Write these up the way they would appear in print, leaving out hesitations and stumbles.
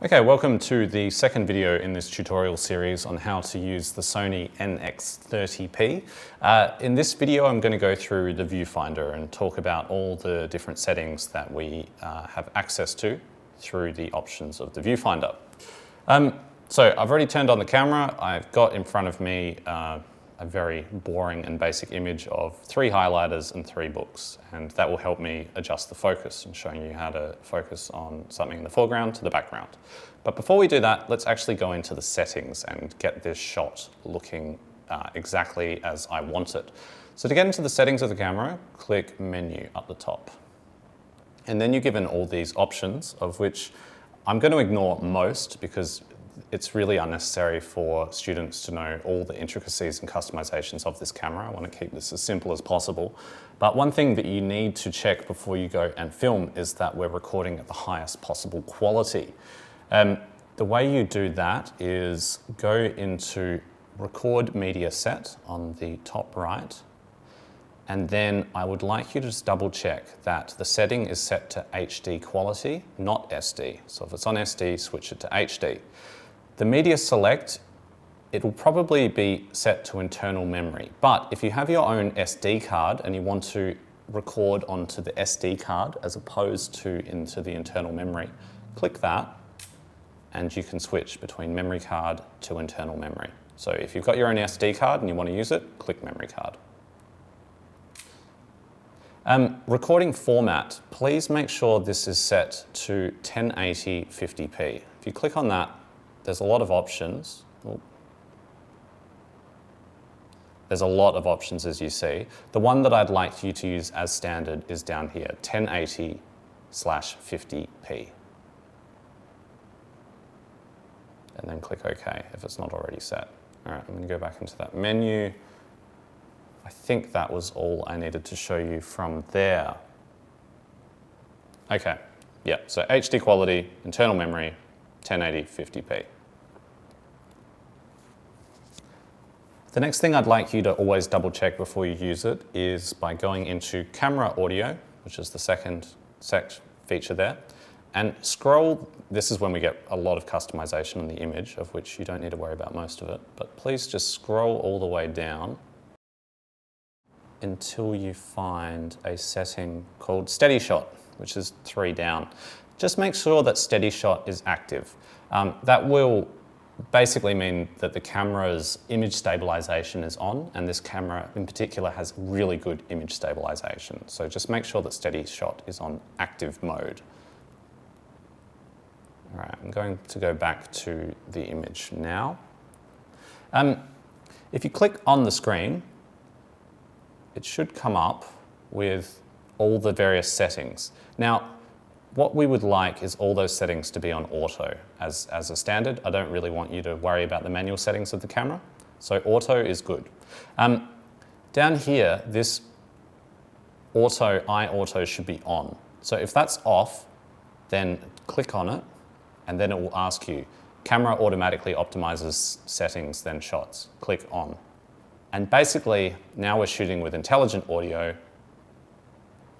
Okay, welcome to the second video in this tutorial series on how to use the Sony NX-30P. In this video, I'm going to go through the viewfinder and talk about all the different settings that we have access to through the options of the viewfinder. So I've already turned on the camera. I've got in front of me a very boring and basic image of 3 highlighters and 3 books, and that will help me adjust the focus and showing you how to focus on something in the foreground to the background. But before we do that, let's actually go into the settings and get this shot looking exactly as I want it. So to get into the settings of the camera, click Menu up the top. And then you're given all these options, of which I'm going to ignore most because it's really unnecessary for students to know all the intricacies and customizations of this camera. I want to keep this as simple as possible. But one thing that you need to check before you go and film is that we're recording at the highest possible quality. The way you do that is go into Record Media Set on the top right, and then I would like you to just double check that the setting is set to HD quality, not SD. So if it's on SD, switch it to HD. The media select, it will probably be set to internal memory, but if you have your own SD card and you want to record onto the SD card as opposed to into the internal memory, click that and you can switch between memory card to internal memory. So if you've got your own SD card and you want to use it, click memory card. Recording format, please make sure this is set to 1080 50p. If you click on that, there's a lot of options. There's a lot of options, as you see. The one that I'd like you to use as standard is down here, 1080/50p. And then click OK if it's not already set. All right, I'm going to go back into that menu. I think that was all I needed to show you from there. Okay, yeah, so HD quality, internal memory, 1080/50p. The next thing I'd like you to always double check before you use it is by going into camera audio, which is the second feature there, and scroll. This is when we get a lot of customization on the image, of which you don't need to worry about most of it, but please just scroll all the way down until you find a setting called Steady Shot, which is 3 down. Just make sure that Steady Shot is active. That will basically mean that the camera's image stabilization is on, and this camera in particular has really good image stabilization. So just make sure that Steady Shot is on active mode. All right, I'm going to go back to the image now. If you click on the screen, it should come up with all the various settings. Now, what we would like is all those settings to be on auto as a standard. I don't really want you to worry about the manual settings of the camera, so auto is good. Down here, this iAuto should be on. So if that's off, then click on it, and then it will ask you, camera automatically optimizes settings, then shots. Click on. And basically, now we're shooting with intelligent audio,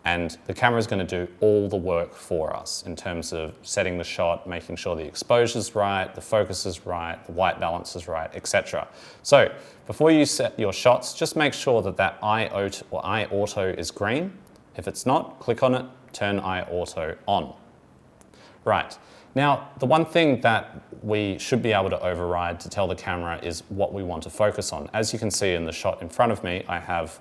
and the camera is going to do all the work for us in terms of setting the shot, making sure the exposure's right, the focus is right, the white balance is right, etc. So before you set your shots, just make sure that that iAuto is green. If it's not, click on it, turn iAuto on. Right. Now, the one thing that we should be able to override to tell the camera is what we want to focus on. As you can see in the shot in front of me, I have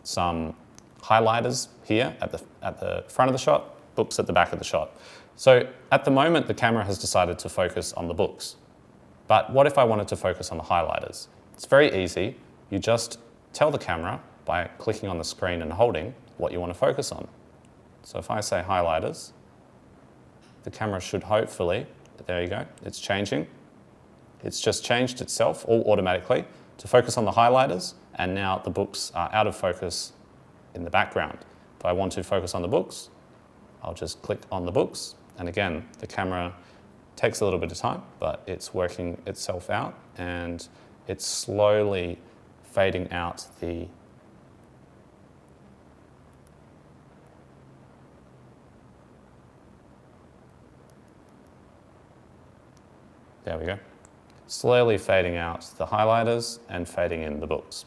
some highlighters here at the front of the shot, books at the back of the shot. So at the moment, the camera has decided to focus on the books. But what if I wanted to focus on the highlighters? It's very easy. You just tell the camera by clicking on the screen and holding what you want to focus on. So if I say highlighters, the camera should hopefully, there you go, it's changing. It's just changed itself all automatically to focus on the highlighters, and now the books are out of focus in the background. If I want to focus on the books, I'll just click on the books, and again, the camera takes a little bit of time, but it's working itself out, and it's slowly fading out the There we go. Slowly fading out the highlighters and fading in the books.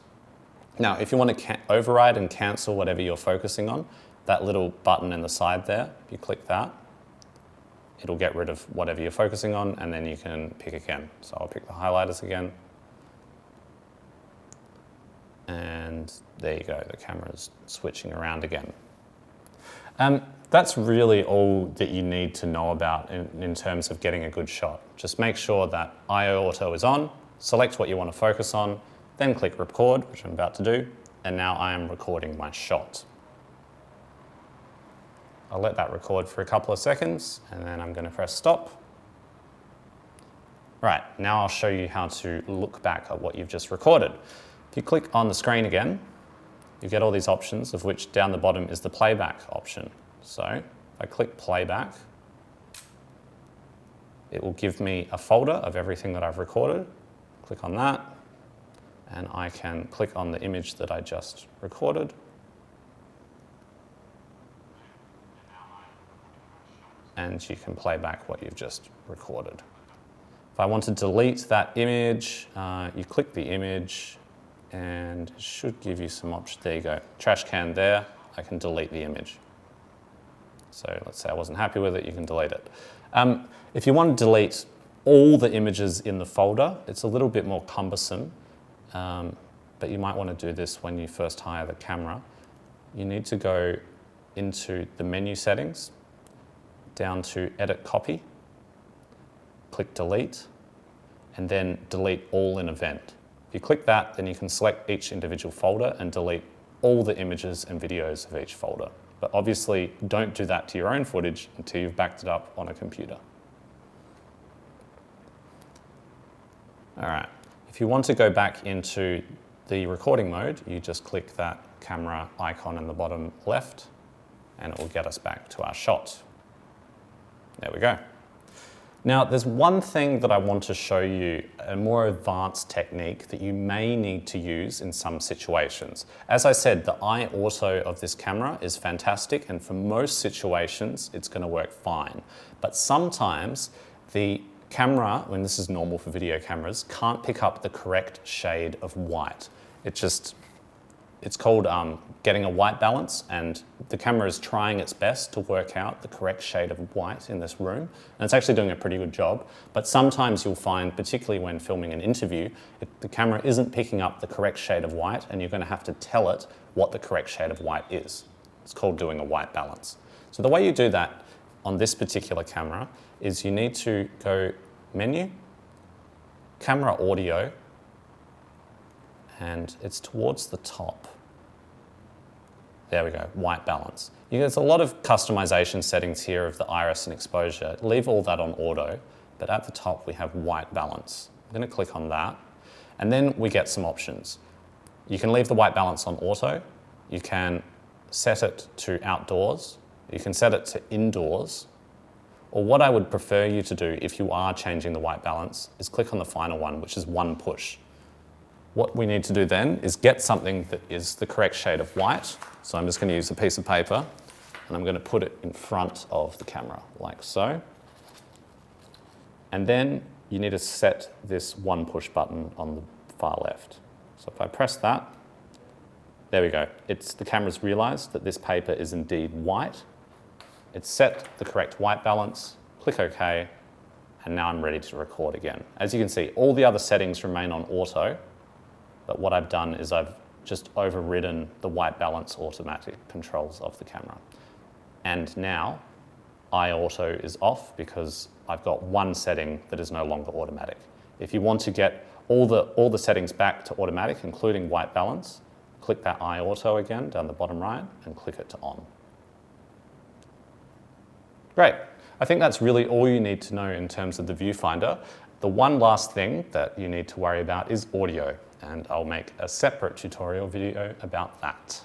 Now, if you want to override and cancel whatever you're focusing on, that little button in the side there, if you click that, it'll get rid of whatever you're focusing on, and then you can pick again. So I'll pick the highlighters again. And there you go, the camera's switching around again. That's really all that you need to know about in terms of getting a good shot. Just make sure that I/O auto is on, select what you want to focus on, then click record, which I'm about to do, and now I am recording my shot. I'll let that record for a couple of seconds, and then I'm going to press stop. Right, now I'll show you how to look back at what you've just recorded. If you click on the screen again, you get all these options, of which down the bottom is the playback option. So if I click playback, it will give me a folder of everything that I've recorded. Click on that, and I can click on the image that I just recorded. And you can play back what you've just recorded. If I want to delete that image, you click the image, and it should give you some options. There you go, trash can there, I can delete the image. So let's say I wasn't happy with it, you can delete it. If you want to delete all the images in the folder, it's a little bit more cumbersome, but you might want to do this when you first hire the camera. You need to go into the menu settings, down to edit copy, click delete, and then delete all in event. If you click that, then you can select each individual folder and delete all the images and videos of each folder. But obviously, don't do that to your own footage until you've backed it up on a computer. All right, if you want to go back into the recording mode, you just click that camera icon in the bottom left, and it will get us back to our shot. There we go. Now, there's one thing that I want to show you, a more advanced technique that you may need to use in some situations. As I said, the I/auto of this camera is fantastic, and for most situations, it's going to work fine. But sometimes the camera, when this is normal for video cameras, can't pick up the correct shade of white. It's called getting a white balance, and the camera is trying its best to work out the correct shade of white in this room, and it's actually doing a pretty good job. But sometimes you'll find, particularly when filming an interview, the camera isn't picking up the correct shade of white, and you're going to have to tell it what the correct shade of white is. It's called doing a white balance. So the way you do that on this particular camera is you need to go menu, camera audio, and it's towards the top. There we go, white balance. There's a lot of customization settings here of the iris and exposure. Leave all that on auto, but at the top we have white balance. I'm going to click on that, and then we get some options. You can leave the white balance on auto, you can set it to outdoors, you can set it to indoors, or what I would prefer you to do if you are changing the white balance is click on the final one, which is one push. What we need to do then is get something that is the correct shade of white. So I'm just going to use a piece of paper, and I'm going to put it in front of the camera, like so. And then you need to set this one push button on the far left. So if I press that, there we go. The camera's realized that this paper is indeed white. It's set the correct white balance, click OK, and now I'm ready to record again. As you can see, all the other settings remain on auto, but what I've done is I've just overridden the white balance automatic controls of the camera. And now I/auto is off because I've got one setting that is no longer automatic. If you want to get all the settings back to automatic, including white balance, click that I/auto again down the bottom right and click it to on. Great. I think that's really all you need to know in terms of the viewfinder. The one last thing that you need to worry about is audio, and I'll make a separate tutorial video about that.